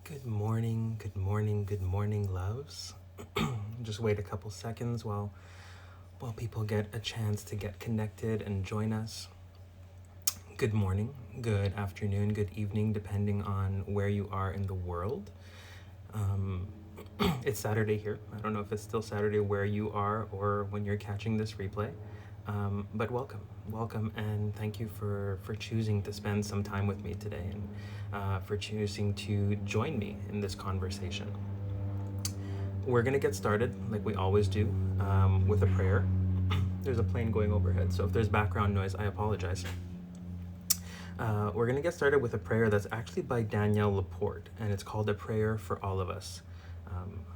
Good morning, good morning, good morning, loves. Just wait a couple seconds while people get a chance to get connected and join us. Good morning, good afternoon, good evening, depending on where you are in the world. It's Saturday here. I don't know if it's still Saturday where you are or when you're catching this replay. But welcome, and thank you for choosing to spend some time with me today and for choosing to join me in this conversation. We're going to get started, like we always do, with a prayer. There's a plane going overhead, so if there's background noise, I apologize. We're going to get started with a prayer that's actually by Danielle Laporte, and it's called A Prayer for All of Us.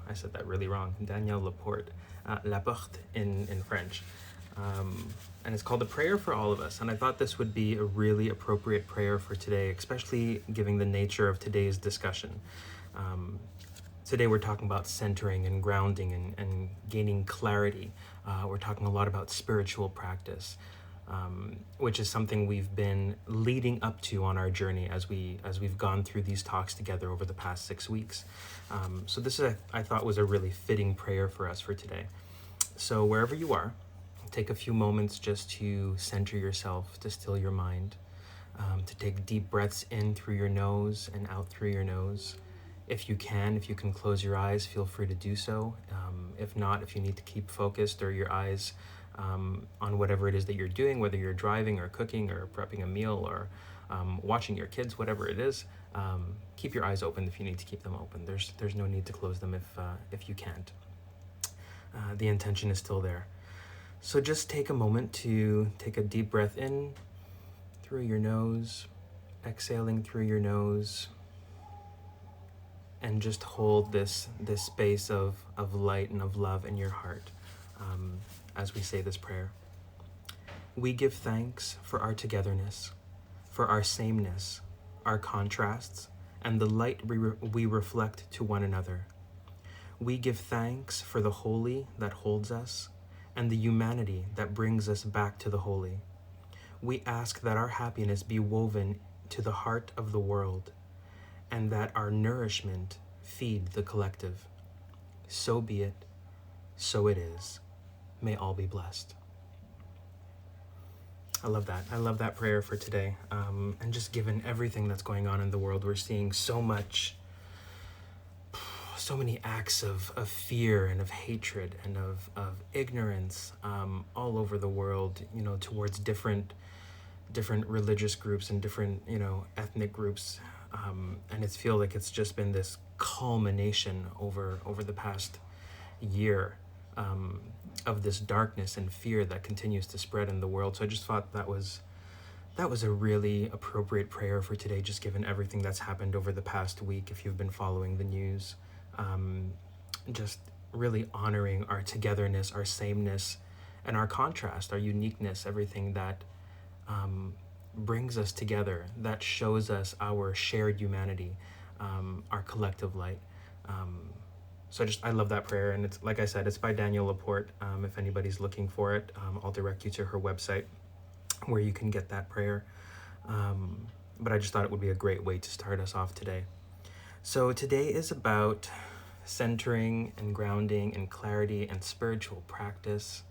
I said that really wrong. Danielle Laporte, Laporte in French. And it's called A Prayer for All of Us. And I thought this would be a really appropriate prayer for today, especially given the nature of today's discussion. Today we're talking about centering and grounding and gaining clarity. We're talking a lot about spiritual practice, which is something we've been leading up to on our journey as we've gone through these talks together over the past 6 weeks. So this I thought was a really fitting prayer for us for today. So wherever you are, take a few moments just to center yourself, to still your mind, to take deep breaths in through your nose and out through your nose. If you can close your eyes, feel free to do so. If not, if you need to keep focused or your eyes on whatever it is that you're doing, whether you're driving or cooking or prepping a meal or watching your kids, whatever it is, keep your eyes open if you need to keep them open. There's no need to close them if you can't. The intention is still there. So just take a moment to take a deep breath in through your nose, exhaling through your nose, and just hold this space of light and of love in your heart as we say this prayer. We give thanks for our togetherness, for our sameness, our contrasts, and the light we reflect to one another. We give thanks for the holy that holds us and the humanity that brings us back to the holy. We ask that our happiness be woven to the heart of the world, and that our nourishment feed the collective. So be it, so it is. May all be blessed. I love that. I love that prayer for today. And just given everything that's going on in the world, we're seeing so many acts of fear and of hatred and of ignorance all over the world, towards different religious groups and different, ethnic groups. And it's feel like it's just been this culmination over the past year of this darkness and fear that continues to spread in the world. So I just thought that was a really appropriate prayer for today, just given everything that's happened over the past week, if you've been following the news. Just really honoring our togetherness, our sameness, and our contrast, our uniqueness, everything that brings us together, that shows us our shared humanity, our collective light. So I love that prayer, and it's, like I said, it's by Danielle Laporte. If anybody's looking for it, I'll direct you to her website where you can get that prayer. But I just thought it would be a great way to start us off today. So today is about centering and grounding and clarity and spiritual practice.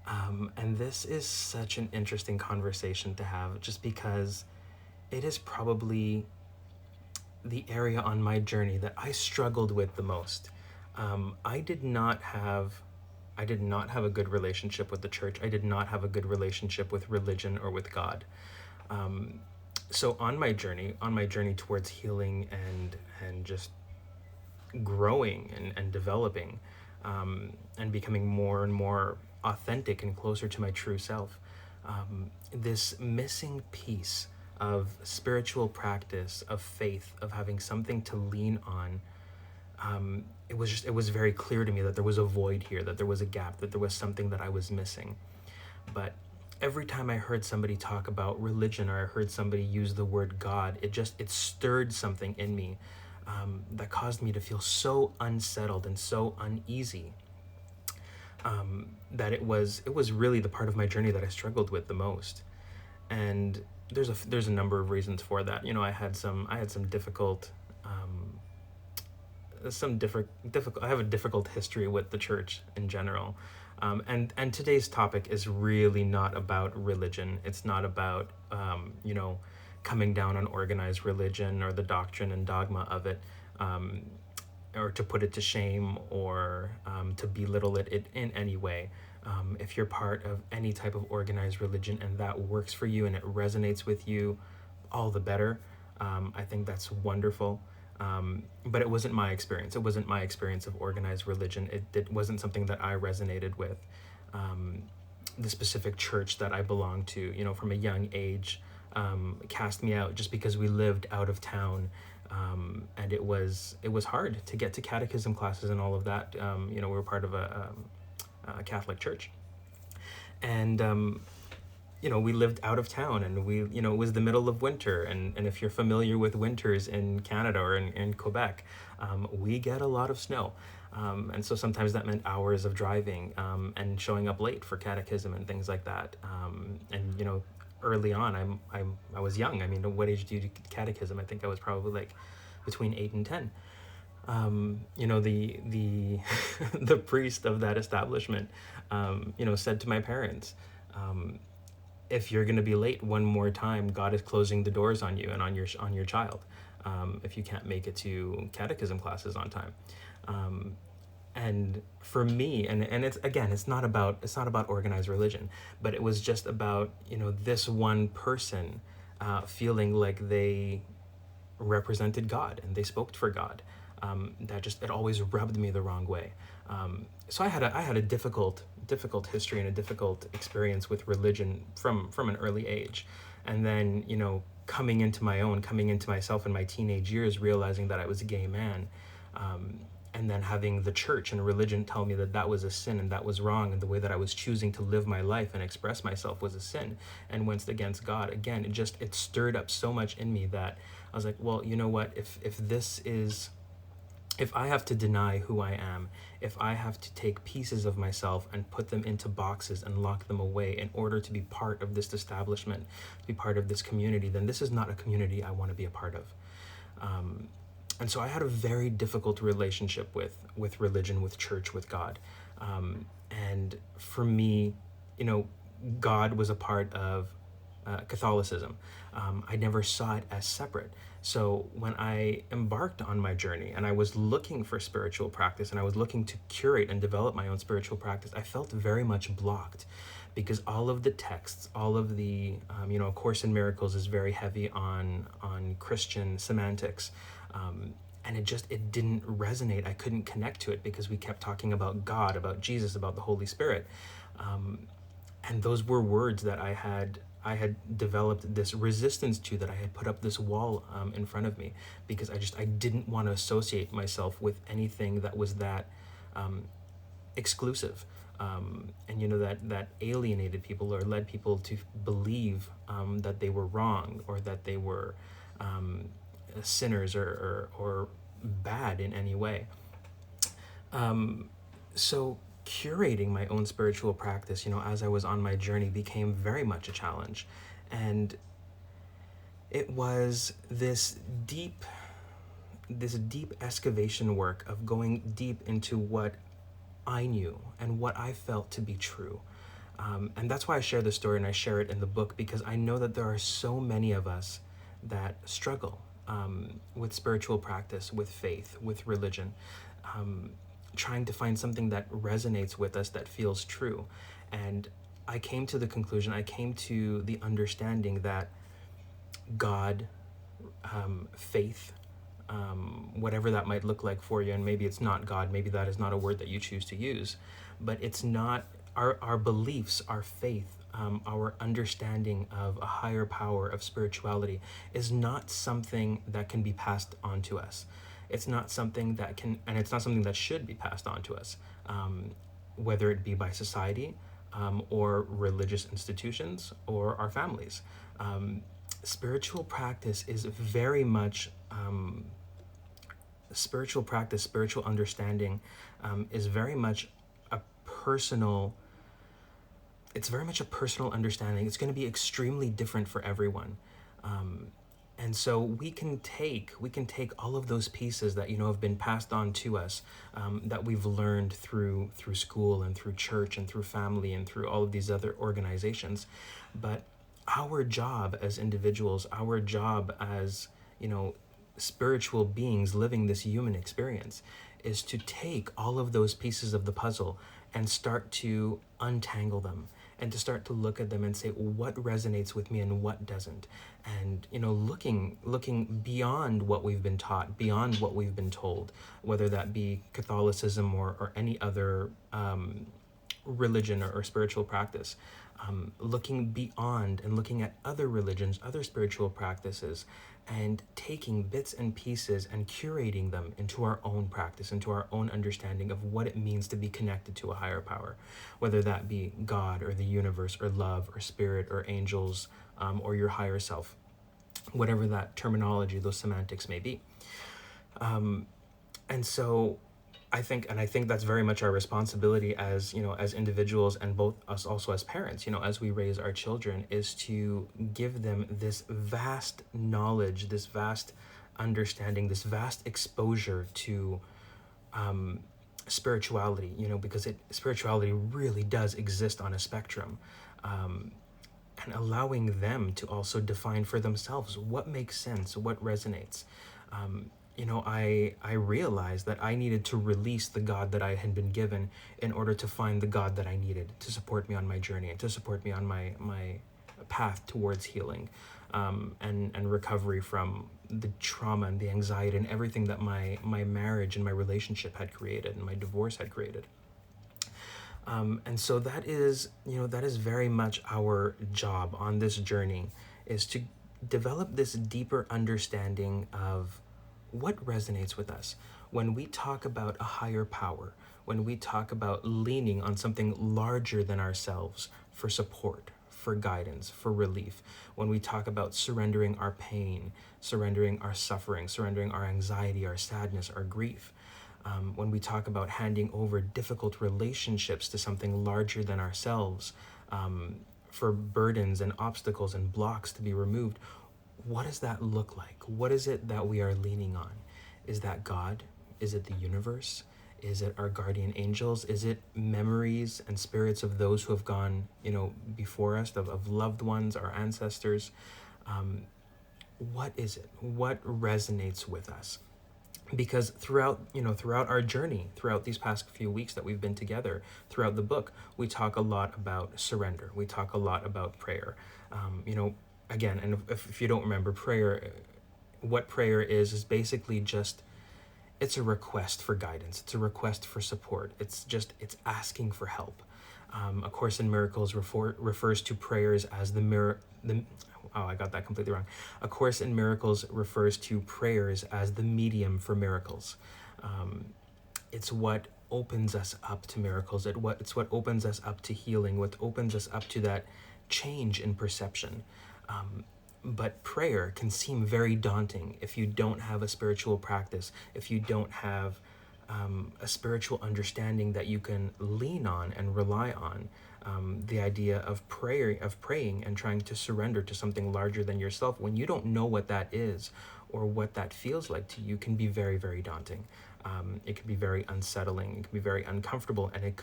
And this is such an interesting conversation to have, just because it is probably the area on my journey that I struggled with the most. I did not have a good relationship with the church. I did not have a good relationship with religion or with God. So on my journey towards healing and just growing and developing and becoming more and more authentic and closer to my true self, this missing piece of spiritual practice, of faith, of having something to lean on, it was very clear to me that there was a void here, that there was a gap, that there was something that I was missing. But every time I heard somebody talk about religion, or I heard somebody use the word God, it stirred something in me that caused me to feel so unsettled and so uneasy, that it was really the part of my journey that I struggled with the most. And there's a number of reasons for that. I had some difficult some difficult. I have a difficult history with the church in general, and today's topic is really not about religion. It's not about coming down on organized religion or the doctrine and dogma of it, or to put it to shame, or to belittle it in any way. If you're part of any type of organized religion and that works for you and it resonates with you, all the better. I think that's wonderful. But it wasn't my experience. It wasn't my experience of organized religion. It wasn't something that I resonated with. The specific church that I belonged to, from a young age, cast me out just because we lived out of town. And it was hard to get to catechism classes and all of that. We were part of a Catholic church. And we lived out of town, and it was the middle of winter. And if you're familiar with winters in Canada or in Quebec, we get a lot of snow. And so sometimes that meant hours of driving, and showing up late for catechism and things like that. And early on, I was young. I mean, what age do you do catechism? I think I was probably like between 8 and 10. The the priest of that establishment, said to my parents, if you're going to be late one more time, God is closing the doors on you and on your child, if you can't make it to catechism classes on time. And for me, and it's not about organized religion, but it was just about this one person feeling like they represented God and they spoke for God. It always rubbed me the wrong way. So I had a difficult history and a difficult experience with religion from an early age. And then, coming into myself in my teenage years, realizing that I was a gay man, and then having the church and religion tell me that was a sin and that was wrong, and the way that I was choosing to live my life and express myself was a sin and went against God. Again, it stirred up so much in me that I was like, well, you know what, if I have to deny who I am, if I have to take pieces of myself and put them into boxes and lock them away in order to be part of this establishment, to be part of this community, then this is not a community I want to be a part of. And so I had a very difficult relationship with religion, with church, with God. And for me, God was a part of Catholicism. I never saw it as separate. So when I embarked on my journey and I was looking for spiritual practice and I was looking to curate and develop my own spiritual practice, I felt very much blocked, because all of the texts, all of the, A Course in Miracles is very heavy on Christian semantics. And it didn't resonate. I couldn't connect to it because we kept talking about God, about Jesus, about the Holy Spirit. And those were words that I had developed this resistance to, that I had put up this wall in front of me, because I didn't want to associate myself with anything that was that exclusive, and that alienated people or led people to believe that they were wrong, or that they were sinners or bad in any way. So curating my own spiritual practice, as I was on my journey, became very much a challenge. And it was this deep excavation work of going deep into what I knew and what I felt to be true. And that's why I share this story, and I share it in the book, because I know that there are so many of us that struggle with spiritual practice, with faith, with religion, trying to find something that resonates with us, that feels true. And I came to the understanding that God, faith, whatever that might look like for you, and maybe it's not God, maybe that is not a word that you choose to use, but it's not our beliefs, our faith, our understanding of a higher power of spirituality is not something that can be passed on to us. It's not something that can, and it's not something that should be passed on to us, whether it be by society, or religious institutions, or our families. Spiritual practice is very much, spiritual practice, spiritual understanding, is very much a personal, it's very much a personal understanding. It's going to be extremely different for everyone. And so we can take all of those pieces that have been passed on to us, that we've learned through school and through church and through family and through all of these other organizations. But our job as individuals, our job as spiritual beings living this human experience, is to take all of those pieces of the puzzle and start to untangle them, and to start to look at them and say, what resonates with me and what doesn't. And looking beyond what we've been taught, beyond what we've been told, whether that be Catholicism or any other religion or spiritual practice, looking beyond and looking at other religions, other spiritual practices, and taking bits and pieces and curating them into our own practice, into our own understanding of what it means to be connected to a higher power, whether that be God or the universe or love or spirit or angels, or your higher self, whatever that terminology, those semantics may be. And so I think that's very much our responsibility as individuals, and both us also as parents, as we raise our children, is to give them this vast knowledge, this vast understanding, this vast exposure to spirituality, because spirituality really does exist on a spectrum, and allowing them to also define for themselves what makes sense, what resonates. I realized that I needed to release the God that I had been given in order to find the God that I needed to support me on my journey and to support me on my path towards healing, and recovery from the trauma and the anxiety and everything that my marriage and my relationship had created and my divorce had created. And so that is very much our job on this journey, is to develop this deeper understanding of what resonates with us. When we talk about a higher power, when we talk about leaning on something larger than ourselves for support, for guidance, for relief, when we talk about surrendering our pain, surrendering our suffering, surrendering our anxiety, our sadness, our grief, when we talk about handing over difficult relationships to something larger than ourselves, for burdens and obstacles and blocks to be removed, what does that look like? What is it that we are leaning on? Is that God? Is it the universe? Is it our guardian angels? Is it memories and spirits of those who have gone, before us, of loved ones, our ancestors? What is it? What resonates with us? Because throughout our journey, throughout these past few weeks that we've been together, throughout the book, we talk a lot about surrender. We talk a lot about prayer. Again, and if you don't remember, what prayer is basically just, it's a request for guidance. It's a request for support. It's asking for help. A Course in Miracles refers to prayers as I got that completely wrong. A Course in Miracles refers to prayers as the medium for miracles. It's what opens us up to miracles. It's what opens us up to healing, what opens us up to that change in perception. But prayer can seem very daunting if you don't have a spiritual practice, if you don't have a spiritual understanding that you can lean on and rely on. The idea of praying and trying to surrender to something larger than yourself, when you don't know what that is or what that feels like to you, can be very, very daunting. It can be very unsettling. It can be very uncomfortable, and it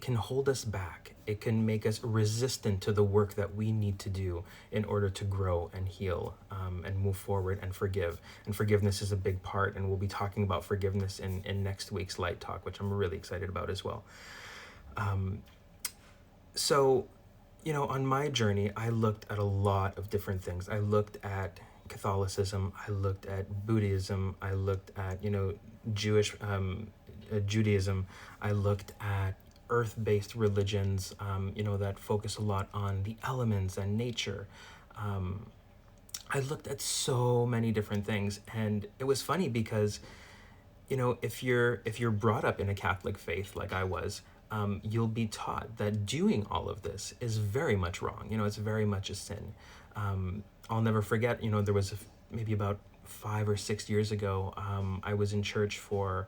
can hold us back. It can make us resistant to the work that we need to do in order to grow and heal, and move forward and forgive. And forgiveness is a big part, and we'll be talking about forgiveness in next week's Light Talk, which I'm really excited about as well. So, on my journey, I looked at a lot of different things. I looked at Catholicism, I looked at Buddhism, I looked at, Jewish Judaism, I looked at earth-based religions, that focus a lot on the elements and nature. I looked at so many different things, and it was funny because, if you're brought up in a Catholic faith like I was, you'll be taught that doing all of this is very much wrong. It's very much a sin. I'll never forget, there was maybe about 5 or 6 years ago, I was in church for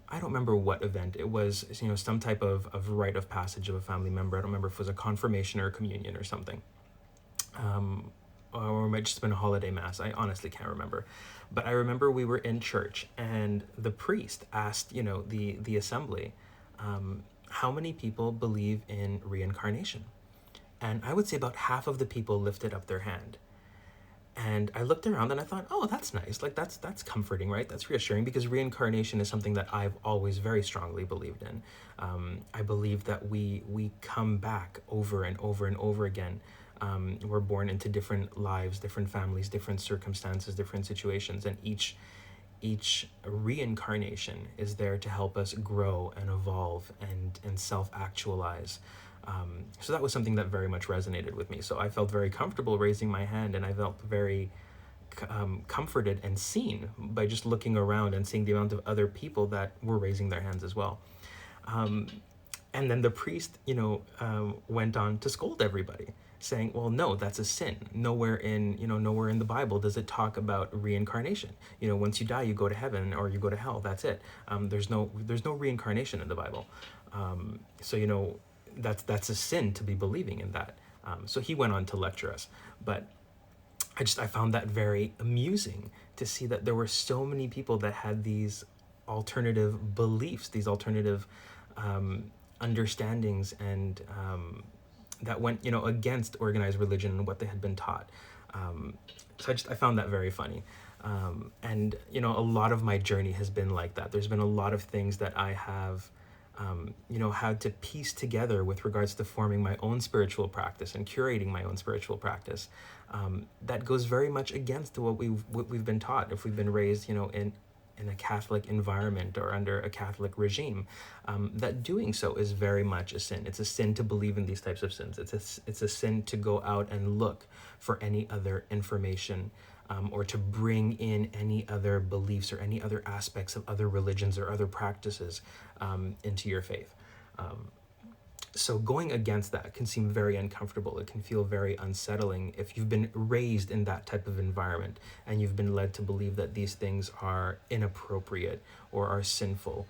I don't remember what event it was, some type of rite of passage of a family member. I don't remember if it was a confirmation or a communion or something. Or it might just have been a holiday mass. I honestly can't remember. But I remember we were in church and the priest asked, the assembly, how many people believe in reincarnation? And I would say about half of the people lifted up their hand. And I looked around and I thought, oh, that's nice. Like that's comforting, right? That's reassuring, because reincarnation is something that I've always very strongly believed in. I believe that we come back over and over and over again. We're born into different lives, different families, different circumstances, different situations, and each reincarnation is there to help us grow and evolve and self-actualize. So that was something that very much resonated with me. So I felt very comfortable raising my hand, and I felt very comforted and seen by just looking around and seeing the amount of other people that were raising their hands as well. And then the priest, went on to scold everybody, saying, well, no, that's a sin. Nowhere in the Bible does it talk about reincarnation. Once you die, you go to heaven or you go to hell. That's it. There's no reincarnation in the Bible. So, that's a sin to be believing in that. So he went on to lecture us, but I found that very amusing to see that there were so many people that had these alternative beliefs, these alternative understandings, and that went against organized religion and what they had been taught. So I found that very funny. And a lot of my journey has been like that. There's been a lot of things that I have had to piece together with regards to forming my own spiritual practice and curating my own spiritual practice. That goes very much against what we've been taught if we've been raised, in a Catholic environment or under a Catholic regime. That doing so is very much a sin. It's a sin to believe in these types of sins. It's a sin to go out and look for any other information, or to bring in any other beliefs or any other aspects of other religions or other practices into your faith. So going against that can seem very uncomfortable. It can feel very unsettling if you've been raised in that type of environment and you've been led to believe that these things are inappropriate or are sinful,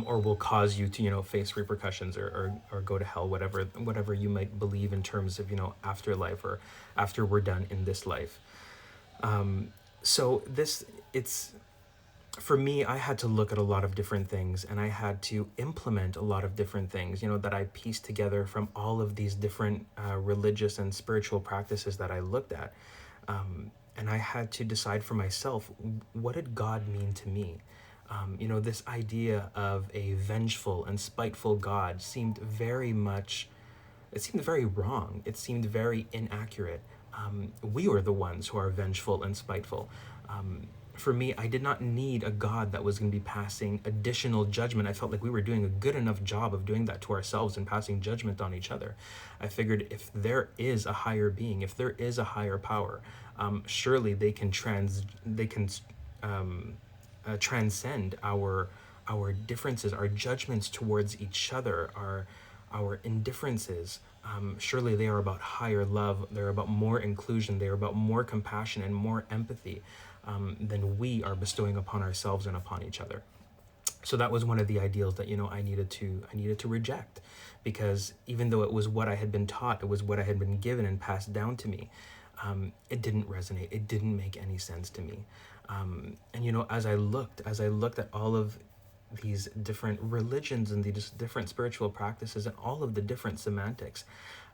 or will cause you to face repercussions or go to hell, whatever you might believe in terms of afterlife or after we're done in this life. So for me, I had to look at a lot of different things, and I had to implement a lot of different things, that I pieced together from all of these different religious and spiritual practices that I looked at. And I had to decide for myself, what did God mean to me? This idea of a vengeful and spiteful God seemed very wrong. It seemed very inaccurate. We were the ones who are vengeful and spiteful. For me, I did not need a God that was going to be passing additional judgment. I felt like we were doing a good enough job of doing that to ourselves and passing judgment on each other. I figured if there is a higher being, if there is a higher power, surely they can transcend our differences, our judgments towards each other, our indifferences. Surely they are about higher love. They're about more inclusion. They're about more compassion and more empathy than we are bestowing upon ourselves and upon each other. So that was one of the ideals that I needed to reject, because even though it was what I had been taught, it was what I had been given and passed down to me, it didn't resonate. It didn't make any sense to me. And as I looked at all of these different religions and these different spiritual practices and all of the different semantics,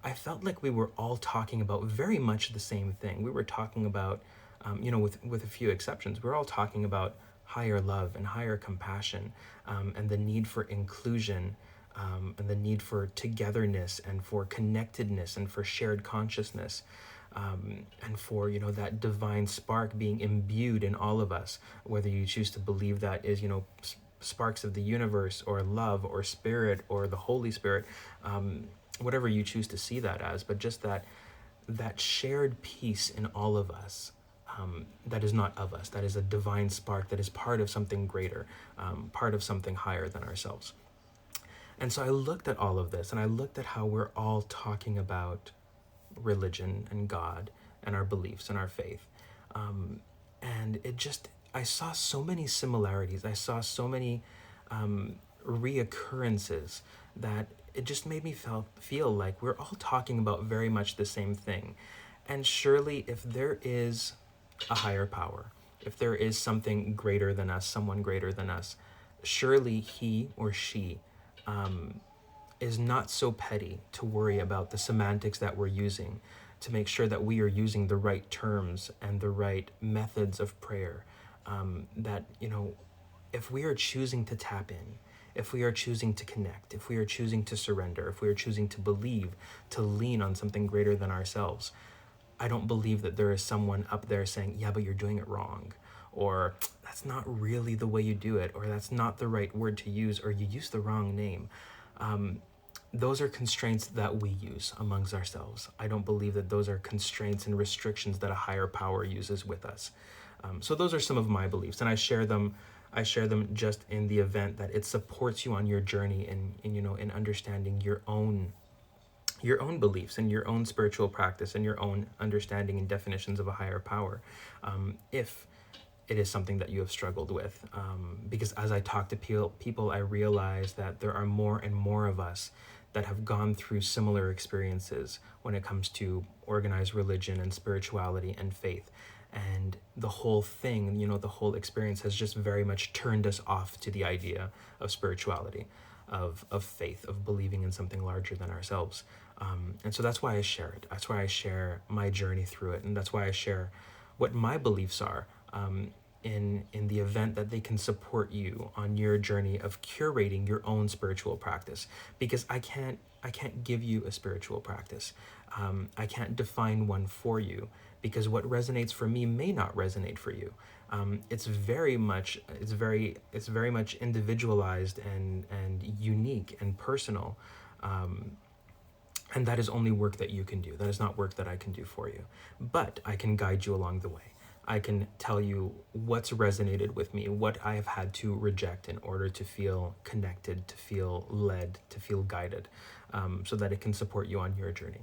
I felt like we were all talking about very much the same thing. We were talking about, with a few exceptions, we're all talking about higher love and higher compassion, and the need for inclusion, and the need for togetherness and for connectedness and for shared consciousness, and for that divine spark being imbued in all of us, whether you choose to believe that is sparks of the universe or love or spirit or the Holy Spirit, whatever you choose to see that as, but just that shared peace in all of us, that is not of us, that is a divine spark, that is part of something greater, part of something higher than ourselves. And so I looked at all of this, and I looked at how we're all talking about religion and God and our beliefs and our faith, and I saw so many similarities. I saw so many reoccurrences that it just made me feel like we're all talking about very much the same thing. And surely, if there is a higher power, if there is something greater than us, someone greater than us, surely he or she is not so petty to worry about the semantics that we're using to make sure that we are using the right terms and the right methods of prayer. That, if we are choosing to tap in, if we are choosing to connect, if we are choosing to surrender, if we are choosing to believe, to lean on something greater than ourselves, I don't believe that there is someone up there saying, yeah, but you're doing it wrong, or that's not really the way you do it, or that's not the right word to use, or you used the wrong name. Those are constraints that we use amongst ourselves. I don't believe that those are constraints and restrictions that a higher power uses with us. So those are some of my beliefs, and I share them just in the event that it supports you on your journey in understanding your own beliefs and your own spiritual practice and your own understanding and definitions of a higher power, if it is something that you have struggled with. Because as I talk to people, I realize that there are more and more of us that have gone through similar experiences when it comes to organized religion and spirituality and faith. And the whole thing, the whole experience has just very much turned us off to the idea of spirituality, of faith, of believing in something larger than ourselves. And so that's why I share it. That's why I share my journey through it. And that's why I share what my beliefs are, in the event that they can support you on your journey of curating your own spiritual practice. Because I can't give you a spiritual practice. I can't define one for you, because what resonates for me may not resonate for you. It's very much individualized and unique and personal. And that is only work that you can do. That is not work that I can do for you. But I can guide you along the way. I can tell you what's resonated with me, what I have had to reject in order to feel connected, to feel led, to feel guided, so that it can support you on your journey.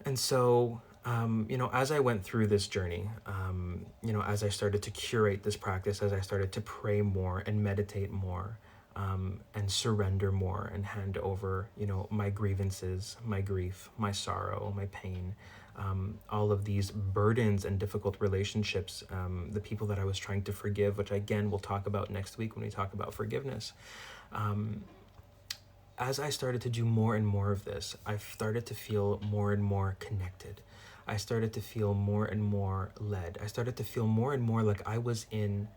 And so, as I went through this journey, as I started to curate this practice, as I started to pray more and meditate more, and surrender more and hand over, my grievances, my grief, my sorrow, my pain, all of these burdens and difficult relationships, the people that I was trying to forgive, which again we'll talk about next week when we talk about forgiveness. As I started to do more and more of this, I started to feel more and more connected. I started to feel more and more led. I started to feel more and more like I was in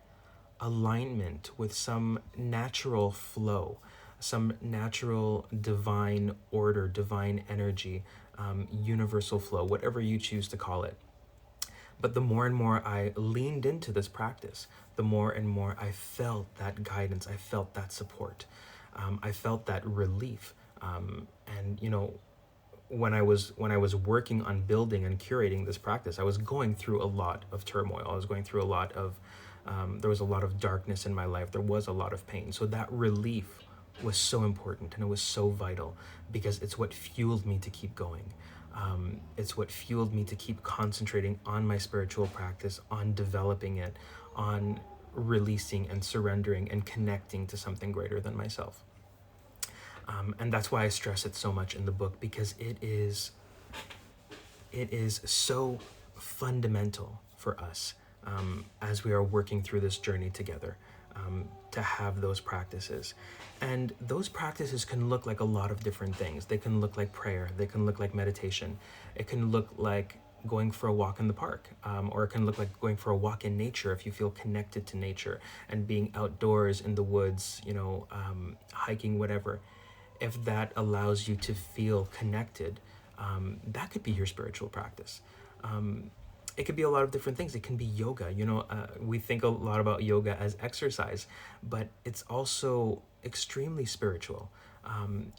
alignment with some natural flow, some natural divine order, divine energy, universal flow, whatever you choose to call it. But the more and more I leaned into this practice, the more and more I felt that guidance, I felt that support, I felt that relief. And when I was working on building and curating this practice, I was going through a lot of turmoil. I was going through a lot of there was a lot of darkness in my life. There was a lot of pain. So that relief was so important, and it was so vital, because it's what fueled me to keep going. It's what fueled me to keep concentrating on my spiritual practice, on developing it, on releasing and surrendering and connecting to something greater than myself. And that's why I stress it so much in the book, because it is so fundamental for us, as we are working through this journey together, to have those practices. And those practices can look like a lot of different things. They can look like prayer. They can look like meditation. It can look like going for a walk in the park, or it can look like going for a walk in nature if you feel connected to nature, and being outdoors in the woods, hiking, whatever. If that allows you to feel connected, that could be your spiritual practice. It could be a lot of different things. It can be yoga. We think a lot about yoga as exercise, but it's also extremely spiritual,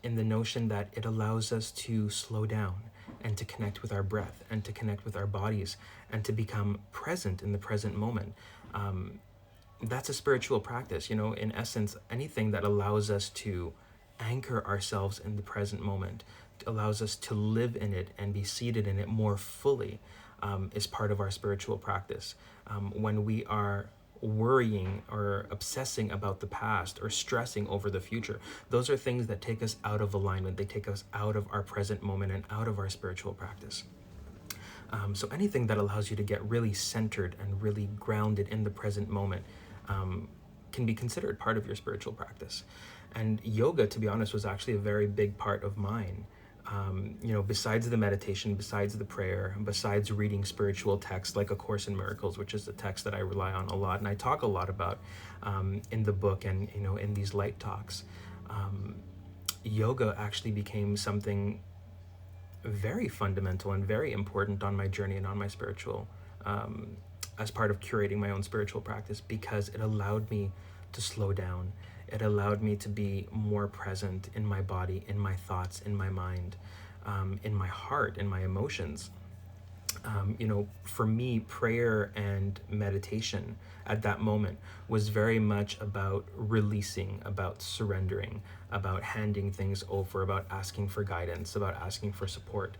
in the notion that it allows us to slow down and to connect with our breath and to connect with our bodies and to become present in the present moment. That's a spiritual practice. In essence, anything that allows us to anchor ourselves in the present moment, allows us to live in it and be seated in it more fully, is part of our spiritual practice. When we are worrying or obsessing about the past or stressing over the future. Those are things that take us out of alignment. They take us out of our present moment and out of our spiritual practice. So anything that allows you to get really centered and really grounded in the present moment can be considered part of your spiritual practice. And yoga, to be honest, was actually a very big part of mine. Besides the meditation, besides the prayer, besides reading spiritual texts like A Course in Miracles, which is a text that I rely on a lot and I talk a lot about in the book and, in these light talks, yoga actually became something very fundamental and very important on my journey and on my spiritual, as part of curating my own spiritual practice, because it allowed me to slow down. It allowed me to be more present in my body, in my thoughts, in my mind, in my heart, in my emotions. For me, prayer and meditation at that moment was very much about releasing, about surrendering, about handing things over, about asking for guidance, about asking for support.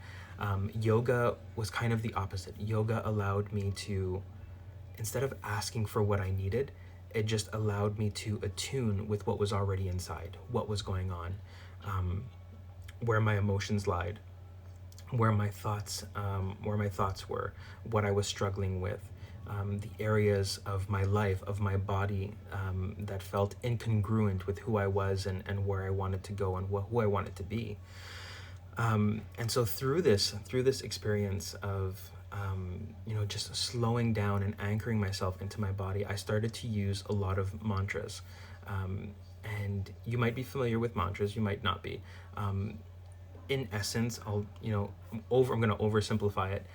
Yoga was kind of the opposite. Yoga allowed me to, instead of asking for what I needed, it just allowed me to attune with what was already inside, what was going on, where my emotions lied, where my thoughts were, what I was struggling with, the areas of my life, of my body, that felt incongruent with who I was and where I wanted to go and who I wanted to be. And so through this experience of just slowing down and anchoring myself into my body, I started to use a lot of mantras. And you might be familiar with mantras, you might not be. In essence, I'm going to oversimplify it.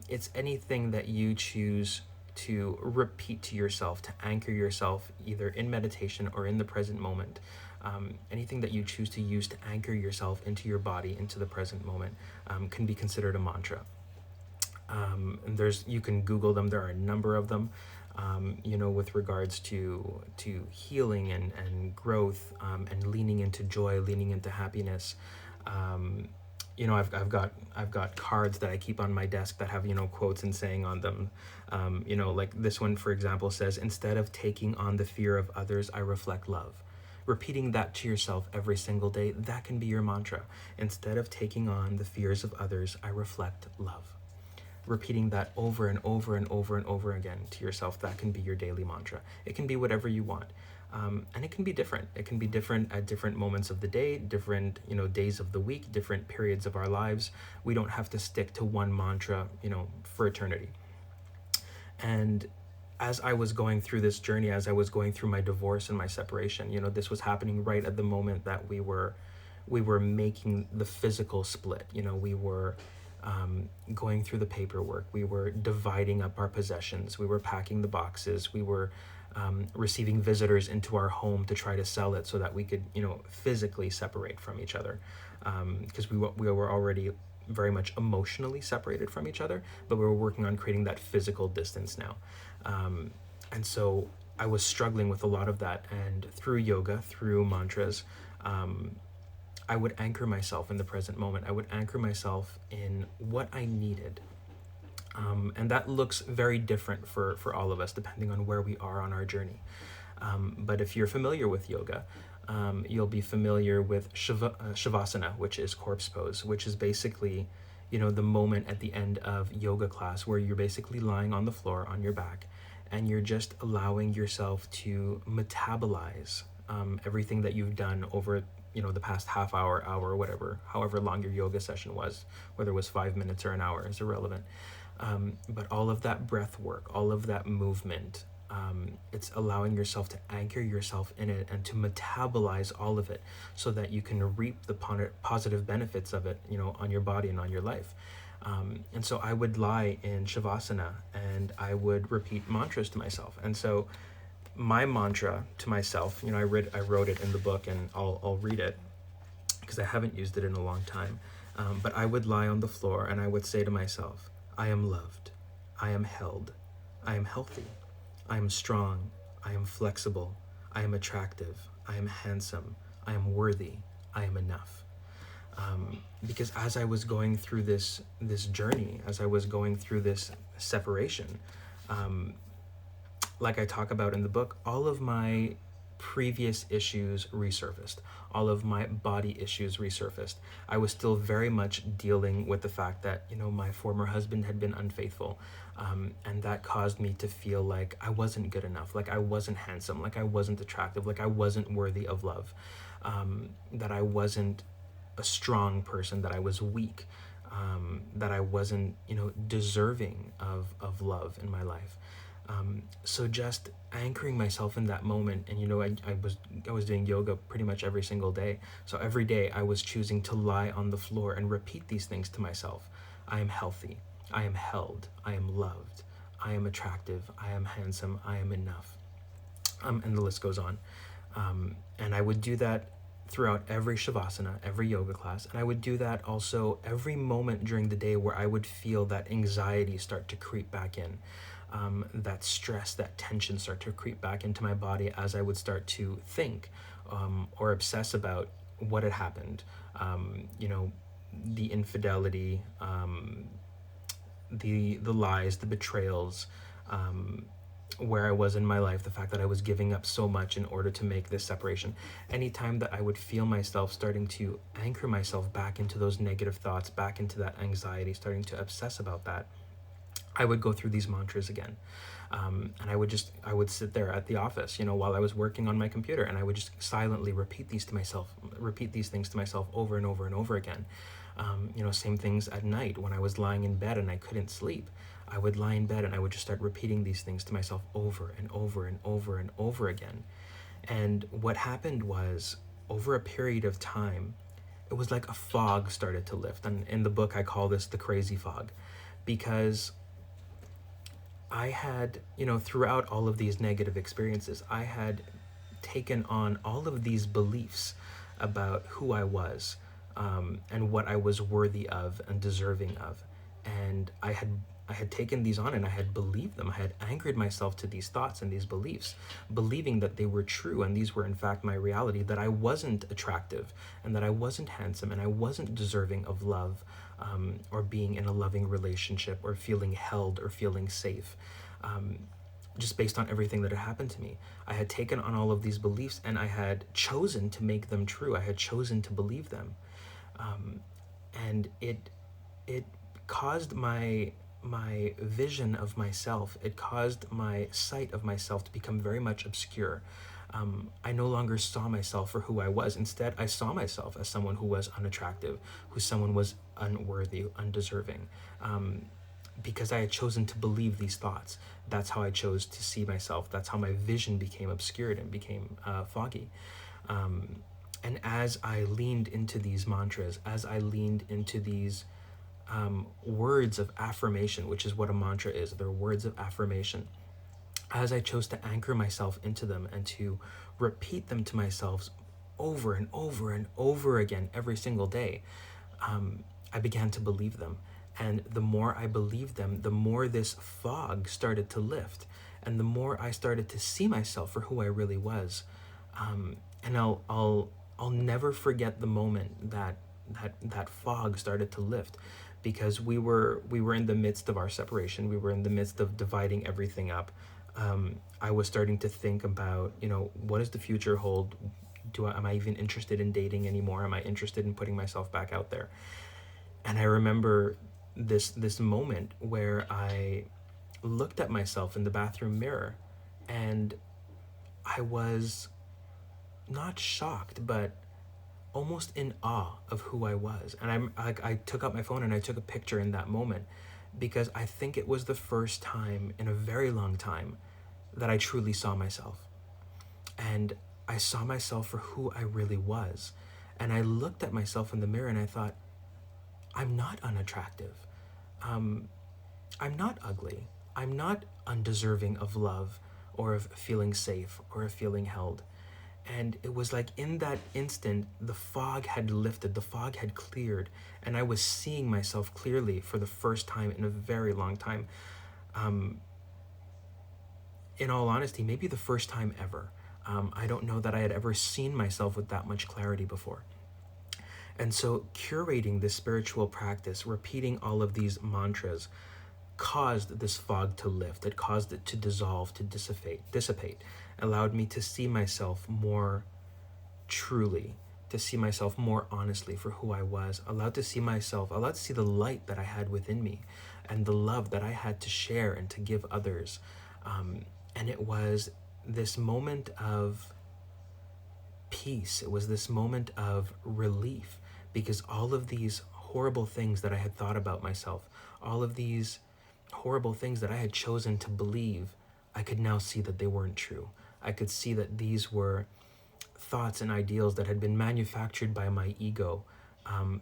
It's anything that you choose to repeat to yourself, to anchor yourself either in meditation or in the present moment. Anything that you choose to use to anchor yourself into your body, into the present moment, can be considered a mantra. And you can Google them. There are a number of them, with regards to healing and growth, and leaning into joy, leaning into happiness. I've got cards that I keep on my desk that have, quotes and saying on them. Like this one, for example, says, "Instead of taking on the fear of others, I reflect love." Repeating that to yourself every single day, that can be your mantra. Instead of taking on the fears of others, I reflect love. Repeating that over and over and over and over again to yourself, that can be your daily mantra. It can be whatever you want. And it can be different. It can be different at different moments of the day, different, days of the week, different periods of our lives. We don't have to stick to one mantra, for eternity. And as I was going through this journey, as I was going through my divorce and my separation, this was happening right at the moment that we were making the physical split. We were going through the paperwork. We were dividing up our possessions. We were packing the boxes. We were receiving visitors into our home to try to sell it so that we could, physically separate from each other, because we were already very much emotionally separated from each other, but we were working on creating that physical distance now. And so I was struggling with a lot of that, and through yoga, through mantras, I would anchor myself in the present moment. I would anchor myself in what I needed. And that looks very different for all of us, depending on where we are on our journey. But if you're familiar with yoga, you'll be familiar with Shavasana, which is corpse pose, which is basically, the moment at the end of yoga class where you're basically lying on the floor on your back, and you're just allowing yourself to metabolize everything that you've done over the past half hour, whatever, however long your yoga session was, whether it was 5 minutes or an hour is irrelevant. But all of that breath work, all of that movement, it's allowing yourself to anchor yourself in it and to metabolize all of it so that you can reap the positive benefits of it, on your body and on your life. And so I would lie in Shavasana and I would repeat mantras to myself. And so my mantra to myself, I wrote it in the book, and I'll read it because I haven't used it in a long time. But I would lie on the floor and I would say to myself, I am loved, I am held, I am healthy, I am strong, I am flexible, I am attractive, I am handsome, I am worthy, I am enough. Because as I was going through this journey, as I was going through this separation, like I talk about in the book, all of my previous issues resurfaced. All of my body issues resurfaced. I was still very much dealing with the fact that, my former husband had been unfaithful. And that caused me to feel like I wasn't good enough, like I wasn't handsome, like I wasn't attractive, like I wasn't worthy of love, that I wasn't a strong person, that I was weak, that I wasn't, deserving of love in my life. So just anchoring myself in that moment, and I was doing yoga pretty much every single day. So every day I was choosing to lie on the floor and repeat these things to myself. I am healthy. I am held. I am loved. I am attractive. I am handsome. I am enough. And the list goes on. And I would do that throughout every shavasana, every yoga class. And I would do that also every moment during the day where I would feel that anxiety start to creep back in. That stress, that tension start to creep back into my body as I would start to think or obsess about what had happened. The infidelity, the lies, the betrayals, where I was in my life, the fact that I was giving up so much in order to make this separation. Anytime that I would feel myself starting to anchor myself back into those negative thoughts, back into that anxiety, starting to obsess about that, I would go through these mantras again. And I would sit there at the office, while I was working on my computer, and I would just silently repeat these things to myself over and over and over again. Same things at night when I was lying in bed and I couldn't sleep. I would lie in bed and I would just start repeating these things to myself over and over and over and over again. And what happened was, over a period of time, it was like a fog started to lift. And in the book, I call this the crazy fog, because I had, throughout all of these negative experiences, I had taken on all of these beliefs about who I was, and what I was worthy of and deserving of. And I had taken these on and I had believed them. I had anchored myself to these thoughts and these beliefs, believing that they were true and these were in fact my reality, that I wasn't attractive and that I wasn't handsome and I wasn't deserving of love, or being in a loving relationship or feeling held or feeling safe, just based on everything that had happened to me. I had taken on all of these beliefs and I had chosen to make them true. I had chosen to believe them. And it caused my vision of myself, it caused my sight of myself to become very much obscure. I no longer saw myself for who I was. Instead, I saw myself as someone who was unattractive, who someone was unworthy, undeserving, because I had chosen to believe these thoughts. That's how I chose to see myself. That's how my vision became obscured and became foggy. And as I leaned into these mantras, as I leaned into these words of affirmation, which is what a mantra is, they're words of affirmation. As I chose to anchor myself into them and to repeat them to myself over and over and over again every single day, I began to believe them. And the more I believed them, the more this fog started to lift, and the more I started to see myself for who I really was. And I'll never forget the moment that fog started to lift, because we were in the midst of our separation. We were in the midst of dividing everything up. I was starting to think about, what does the future hold? Am I even interested in dating anymore? Am I interested in putting myself back out there? And I remember this moment where I looked at myself in the bathroom mirror, and I was not shocked, but almost in awe of who I was. And I took out my phone and I took a picture in that moment, because I think it was the first time in a very long time that I truly saw myself. And I saw myself for who I really was. And I looked at myself in the mirror and I thought, I'm not unattractive. I'm not ugly. I'm not undeserving of love or of feeling safe or of feeling held. And it was like in that instant, the fog had lifted, the fog had cleared, and I was seeing myself clearly for the first time in a very long time. In all honesty, maybe the first time ever. I don't know that I had ever seen myself with that much clarity before. And so curating this spiritual practice, repeating all of these mantras, caused this fog to lift. It caused it to dissolve, to dissipate, allowed me to see myself more truly, to see myself more honestly for who I was, allowed to see the light that I had within me and the love that I had to share and to give others. And it was this moment of peace. It was this moment of relief, because all of these horrible things that I had thought about myself, all of these horrible things that I had chosen to believe, I could now see that they weren't true. I could see that these were thoughts and ideals that had been manufactured by my ego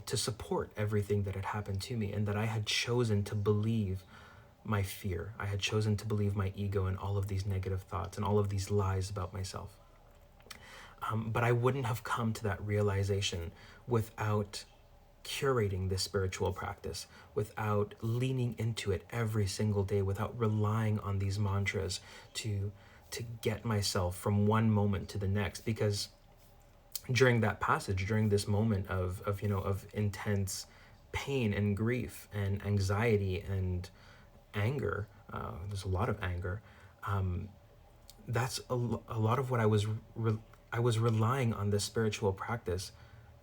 to support everything that had happened to me, and that I had chosen to believe my fear. I had chosen to believe my ego and all of these negative thoughts and all of these lies about myself. But I wouldn't have come to that realization without curating this spiritual practice, without leaning into it every single day, without relying on these mantras to get myself from one moment to the next. Because during that passage, during this moment of intense pain and grief and anxiety and anger, there's a lot of anger, that's a lot of what I was relying on this spiritual practice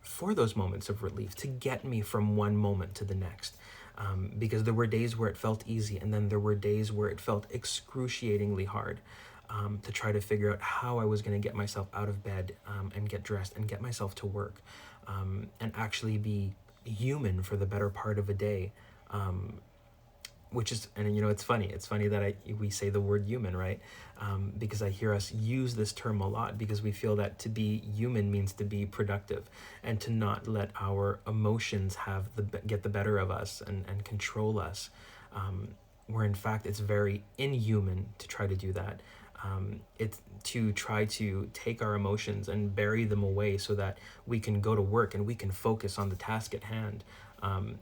for those moments of relief, to get me from one moment to the next. Because there were days where it felt easy, and then there were days where it felt excruciatingly hard to try to figure out how I was going to get myself out of bed and get dressed and get myself to work and actually be human for the better part of a day. Which is, and it's funny that we say the word human, right? Because I hear us use this term a lot, because we feel that to be human means to be productive and to not let our emotions get the better of us and control us, where in fact it's very inhuman to try to do that. It's to try to take our emotions and bury them away so that we can go to work and we can focus on the task at hand.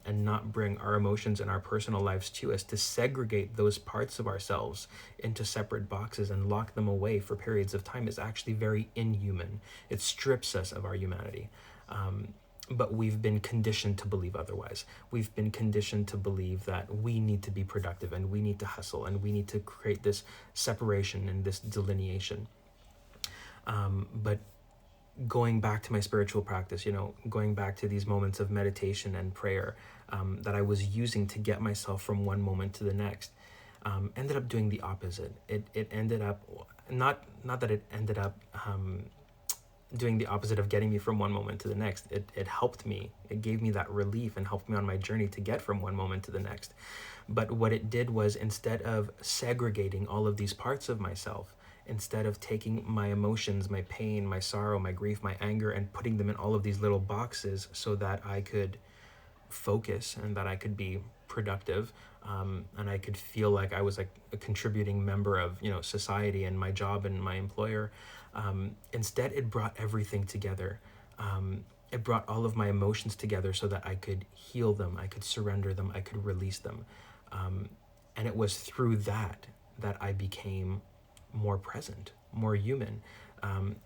And not bring our emotions and our personal lives to us, to segregate those parts of ourselves into separate boxes and lock them away for periods of time, is actually very inhuman. It strips us of our humanity. But we've been conditioned to believe otherwise. We've been conditioned to believe that we need to be productive and we need to hustle and we need to create this separation and this delineation. But going back to my spiritual practice, going back to these moments of meditation and prayer that I was using to get myself from one moment to the next, ended up doing the opposite. It ended up, not that it ended up doing the opposite of getting me from one moment to the next. It helped me. It gave me that relief and helped me on my journey to get from one moment to the next. But what it did was, instead of segregating all of these parts of myself, instead of taking my emotions, my pain, my sorrow, my grief, my anger, and putting them in all of these little boxes so that I could focus and that I could be productive, and I could feel like I was like a contributing member of society and my job and my employer, instead it brought everything together. It brought all of my emotions together so that I could heal them, I could surrender them, I could release them. And it was through that I became more present, more human.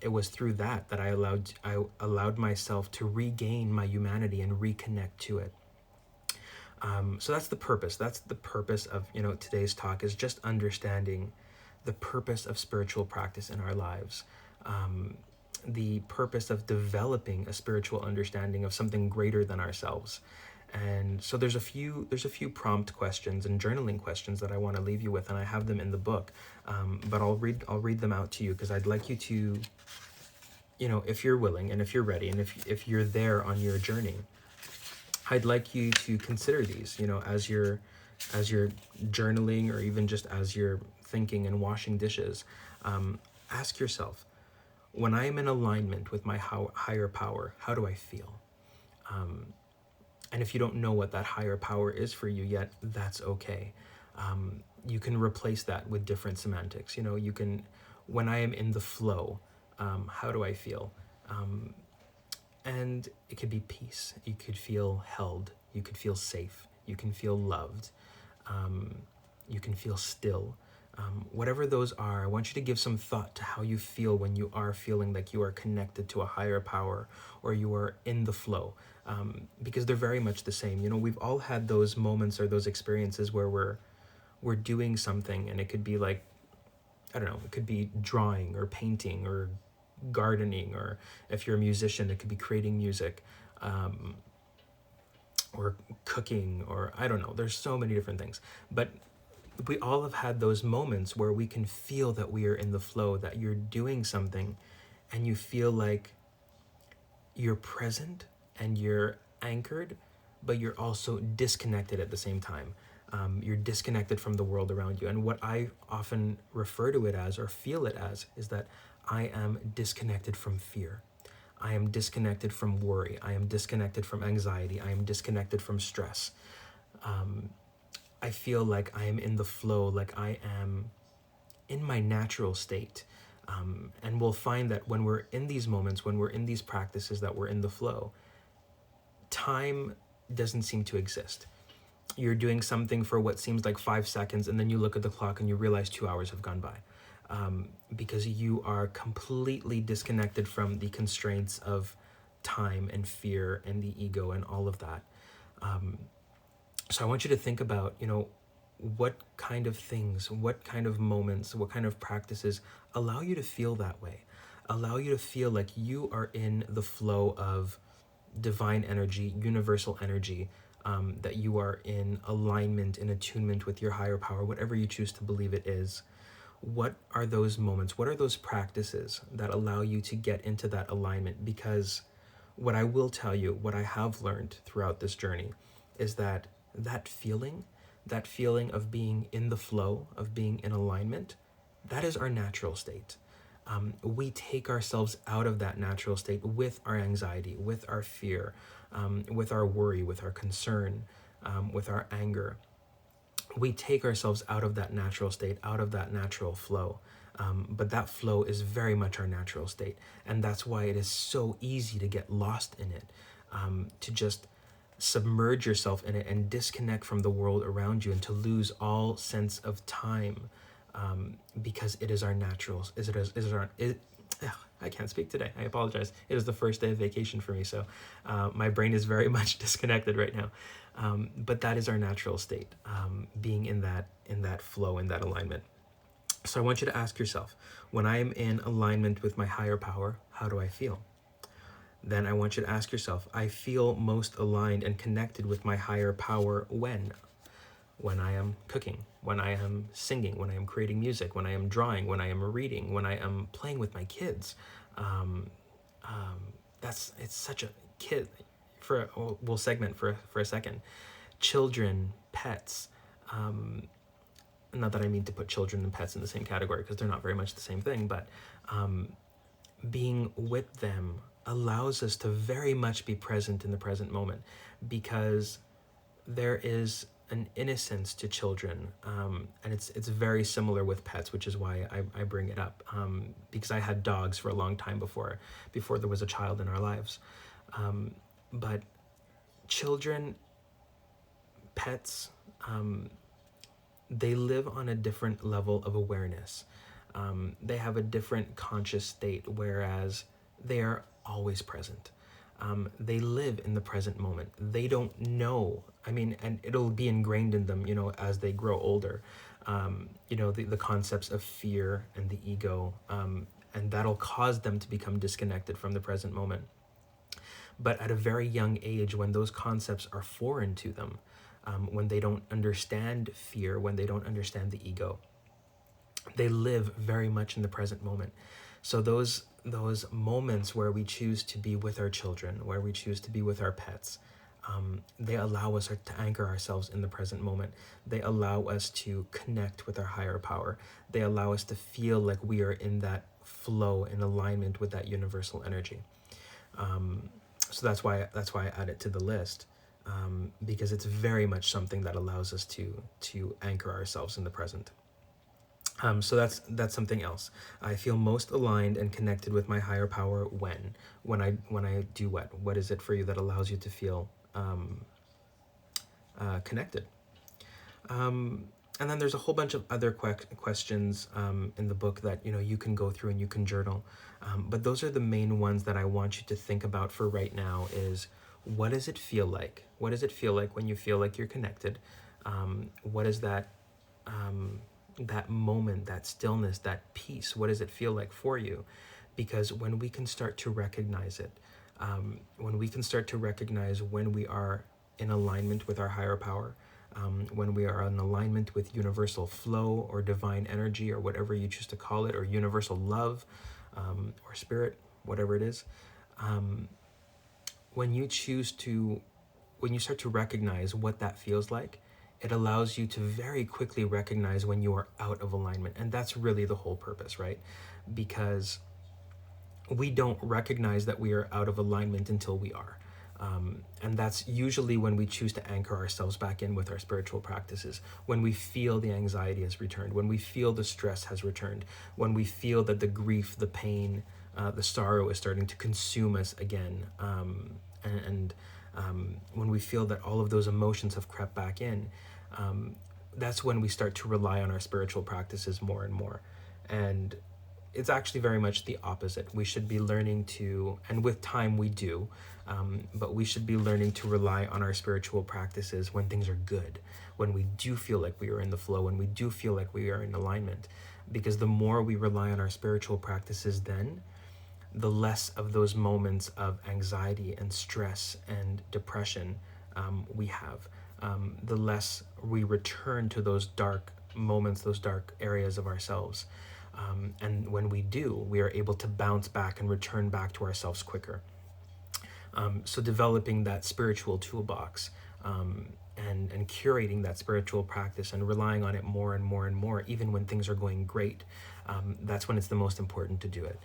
It was through that I allowed myself to regain my humanity and reconnect to it. So that's the purpose. That's the purpose of today's talk, is just understanding the purpose of spiritual practice in our lives. The purpose of developing a spiritual understanding of something greater than ourselves. And so there's a few prompt questions and journaling questions that I want to leave you with, and I have them in the book. But I'll read them out to you, because I'd like you to, if you're willing and if you're ready and if you're there on your journey, I'd like you to consider these, as you're journaling, or even just as you're thinking and washing dishes. Ask yourself, when I am in alignment with my higher power, how do I feel? And if you don't know what that higher power is for you yet, that's okay. You can replace that with different semantics. You can, when I am in the flow, how do I feel? And it could be peace. You could feel held. You could feel safe. You can feel loved. You can feel still. Whatever those are, I want you to give some thought to how you feel when you are feeling like you are connected to a higher power, or you are in the flow, because they're very much the same. We've all had those moments or those experiences where we're we're doing something, and it could be like, I don't know, it could be drawing or painting or gardening, or if you're a musician, it could be creating music, or cooking, or I don't know, there's so many different things. But we all have had those moments where we can feel that we are in the flow, that you're doing something and you feel like you're present and you're anchored, but you're also disconnected at the same time. You're disconnected from the world around you. And what I often refer to it as, or feel it as, is that I am disconnected from fear. I am disconnected from worry. I am disconnected from anxiety. I am disconnected from stress. I feel like I am in the flow, like I am in my natural state. And we'll find that when we're in these moments, when we're in these practices, that we're in the flow, time doesn't seem to exist. You're doing something for what seems like 5 seconds, and then you look at the clock and you realize 2 hours have gone by, because you are completely disconnected from the constraints of time and fear and the ego and all of that. So I want you to think about, what kind of things, what kind of moments, what kind of practices allow you to feel that way, allow you to feel like you are in the flow of divine energy, universal energy, that you are in alignment, in attunement with your higher power, whatever you choose to believe it is. What are those moments? What are those practices that allow you to get into that alignment? Because what I will tell you, what I have learned throughout this journey, is that feeling of being in the flow, of being in alignment, that is our natural state. We take ourselves out of that natural state with our anxiety, with our fear, with our worry, with our concern, with our anger. We take ourselves out of that natural state, out of that natural flow. But that flow is very much our natural state. And that's why it is so easy to get lost in it, to just submerge yourself in it and disconnect from the world around you, and to lose all sense of time, because it is our natural. I can't speak today. I apologize. It is the first day of vacation for me, so my brain is very much disconnected right now. But that is our natural state, being in that flow, in that alignment. So I want you to ask yourself, when I am in alignment with my higher power, how do I feel? Then I want you to ask yourself, I feel most aligned and connected with my higher power when I am cooking, when I am singing, when I am creating music, when I am drawing, when I am reading, when I am playing with my kids. It's such a kid. We'll segment for a second. Children, pets. Not that I mean to put children and pets in the same category, because they're not very much the same thing, but being with them allows us to very much be present in the present moment, because there is an innocence to children, and it's very similar with pets, which is why I bring it up, because I had dogs for a long time before there was a child in our lives. But children, pets, they live on a different level of awareness. They have a different conscious state, whereas they are always present. They live in the present moment. They don't know. And it'll be ingrained in them, as they grow older. The concepts of fear and the ego, and that'll cause them to become disconnected from the present moment. But at a very young age, when those concepts are foreign to them, when they don't understand fear, when they don't understand the ego, they live very much in the present moment. So those moments where we choose to be with our children, where we choose to be with our pets, they allow us to anchor ourselves in the present moment. They allow us to connect with our higher power. They allow us to feel like we are in that flow, in alignment with that universal energy. So that's why I add it to the list, because it's very much something that allows us to anchor ourselves in the present. So that's something else. I feel most aligned and connected with my higher power when I do what? What is it for you that allows you to feel connected? And then there's a whole bunch of other questions in the book that you can go through and you can journal. But those are the main ones that I want you to think about for right now. Is what does it feel like? What does it feel like when you feel like you're connected? What does that that moment, that stillness, that peace? What does it feel like for you? Because when we can start to recognize it, when we can start to recognize when we are in alignment with our higher power, when we are in alignment with universal flow or divine energy or whatever you choose to call it, or universal love, or spirit, whatever it is, when you start to recognize what that feels like, it allows you to very quickly recognize when you are out of alignment. And that's really the whole purpose, right? Because we don't recognize that we are out of alignment until we are. And that's usually when we choose to anchor ourselves back in with our spiritual practices, when we feel the anxiety has returned, when we feel the stress has returned, when we feel that the grief, the pain, the sorrow is starting to consume us again. And when we feel that all of those emotions have crept back in, that's when we start to rely on our spiritual practices more and more. And it's actually very much the opposite. We should be learning to, and with time we do, but we should be learning to rely on our spiritual practices when things are good, when we do feel like we are in the flow, when we do feel like we are in alignment. Because the more we rely on our spiritual practices then, the less of those moments of anxiety and stress and depression we have. The less we return to those dark moments, those dark areas of ourselves. And when we do, we are able to bounce back and return back to ourselves quicker. So developing that spiritual toolbox, and curating that spiritual practice and relying on it more and more and more, even when things are going great, that's when it's the most important to do it.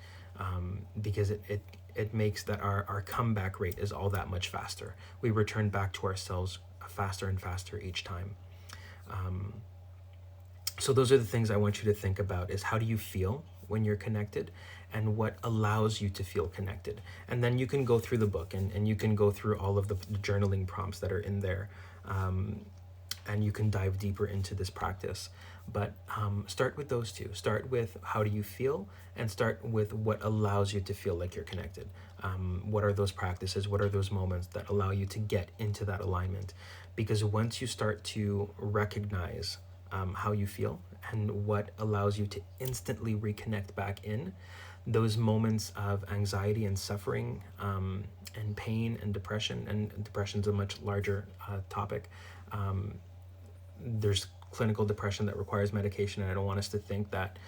Because it makes that our comeback rate is all that much faster. We return back to ourselves faster and faster each time. So those are the things I want you to think about, is how do you feel when you're connected, and what allows you to feel connected. And then you can go through the book and you can go through all of the journaling prompts that are in there, and you can dive deeper into this practice. But start with those two. Start with how do you feel, and start with what allows you to feel like you're connected. What are those practices? What are those moments that allow you to get into that alignment? Because once you start to recognize how you feel and what allows you to instantly reconnect back in, those moments of anxiety and suffering, and pain and depression's a much larger topic. There's clinical depression that requires medication, and I don't want us to think that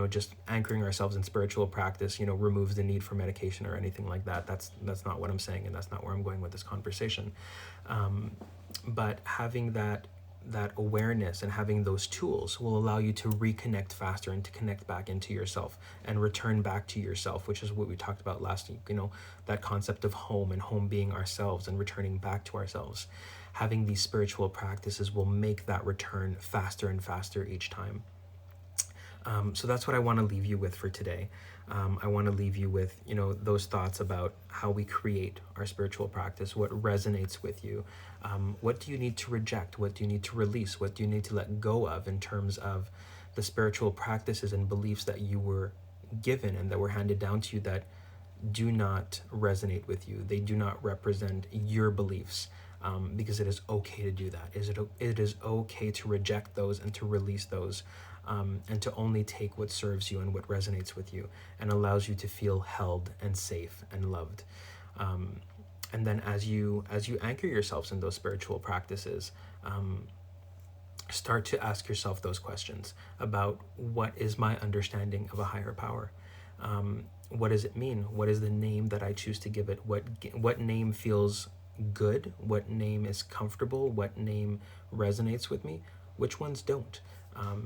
just anchoring ourselves in spiritual practice removes the need for medication or anything like that. That's not what I'm saying, and that's not where I'm going with this conversation. But having that awareness and having those tools will allow you to reconnect faster and to connect back into yourself and return back to yourself, which is what we talked about last week, that concept of home, and home being ourselves and returning back to ourselves. Having these spiritual practices will make that return faster and faster each time. So that's what I want to leave you with for today. I want to leave you with, those thoughts about how we create our spiritual practice, what resonates with you. What do you need to reject? What do you need to release? What do you need to let go of in terms of the spiritual practices and beliefs that you were given and that were handed down to you that do not resonate with you? They do not represent your beliefs. Because it is okay to do that. It is okay to reject those and to release those, and to only take what serves you and what resonates with you and allows you to feel held and safe and loved. And then as you anchor yourselves in those spiritual practices, start to ask yourself those questions about, what is my understanding of a higher power? What does it mean? What is the name that I choose to give it? What name feels good? What name is comfortable? What name resonates with me? Which ones don't?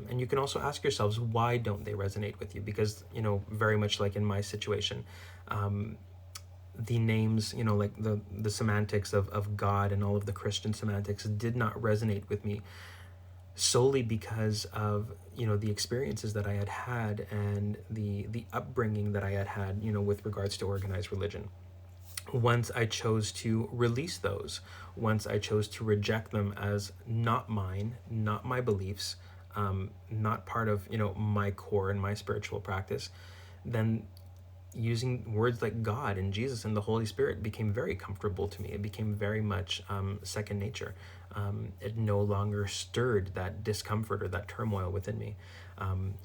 And you can also ask yourselves, why don't they resonate with you? Because, very much like in my situation, the names, like the semantics of God and all of the Christian semantics did not resonate with me solely because of, the experiences that I had had and the upbringing that I had had, with regards to organized religion. Once I chose to release those, once I chose to reject them as not mine, not my beliefs, not part of, my core and my spiritual practice, then using words like God and Jesus and the Holy Spirit became very comfortable to me. It became very much second nature. It no longer stirred that discomfort or that turmoil within me.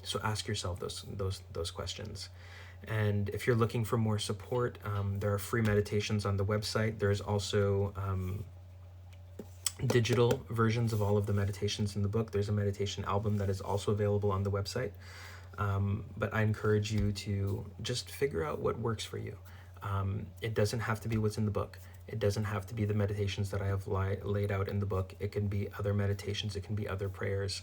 So ask yourself those questions. And if you're looking for more support, there are free meditations on the website. There's also digital versions of all of the meditations in the book. There's a meditation album that is also available on the website. But I encourage you to just figure out what works for you. It doesn't have to be what's in the book. It doesn't have to be the meditations that I have laid out in the book. It can be other meditations. It can be other prayers.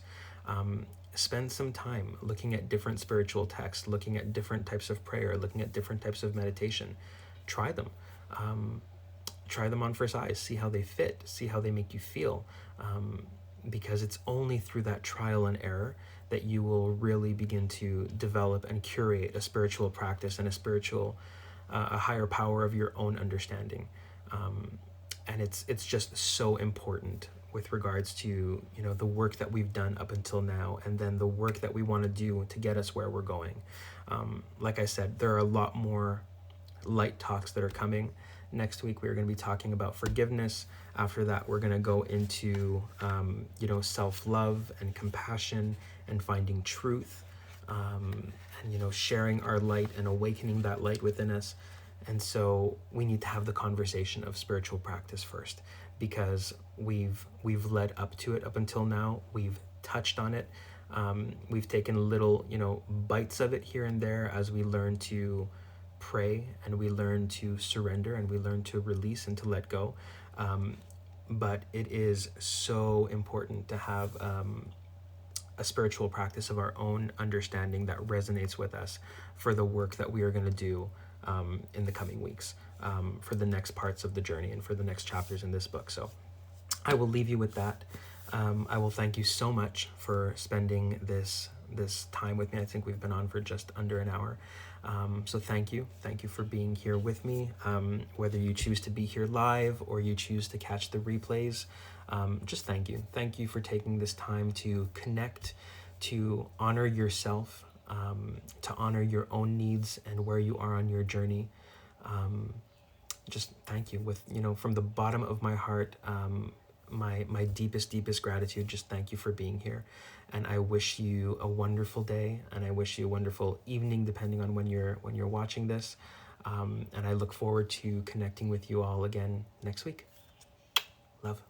Spend some time looking at different spiritual texts, looking at different types of prayer, looking at different types of meditation. Try them. Try them on for size. See how they fit. See how they make you feel. Because it's only through that trial and error that you will really begin to develop and curate a spiritual practice and a higher power of your own understanding. And it's just so important with regards to, the work that we've done up until now, and then the work that we want to do to get us where we're going. Like I said, there are a lot more light talks that are coming. Next week, we're going to be talking about forgiveness. After that, we're going to go into, self-love and compassion and finding truth, and, sharing our light and awakening that light within us. And so we need to have the conversation of spiritual practice first, because we've led up to it up until now. We've touched on it. We've taken little, bites of it here and there as we learn to pray and we learn to surrender and we learn to release and to let go. But it is so important to have a spiritual practice of our own understanding that resonates with us for the work that we are going to do in the coming weeks, for the next parts of the journey and for the next chapters in this book. So I will leave you with that. I will thank you so much for spending this time with me. I think we've been on for just under an hour. So thank you for being here with me. Whether you choose to be here live or you choose to catch the replays, just thank you for taking this time to connect, to honor yourself, to honor your own needs and where you are on your journey. Just thank you from the bottom of my heart. My deepest gratitude. Just thank you for being here. And I wish you a wonderful day, and I wish you a wonderful evening, depending on when you're watching this. And I look forward to connecting with you all again next week. Love.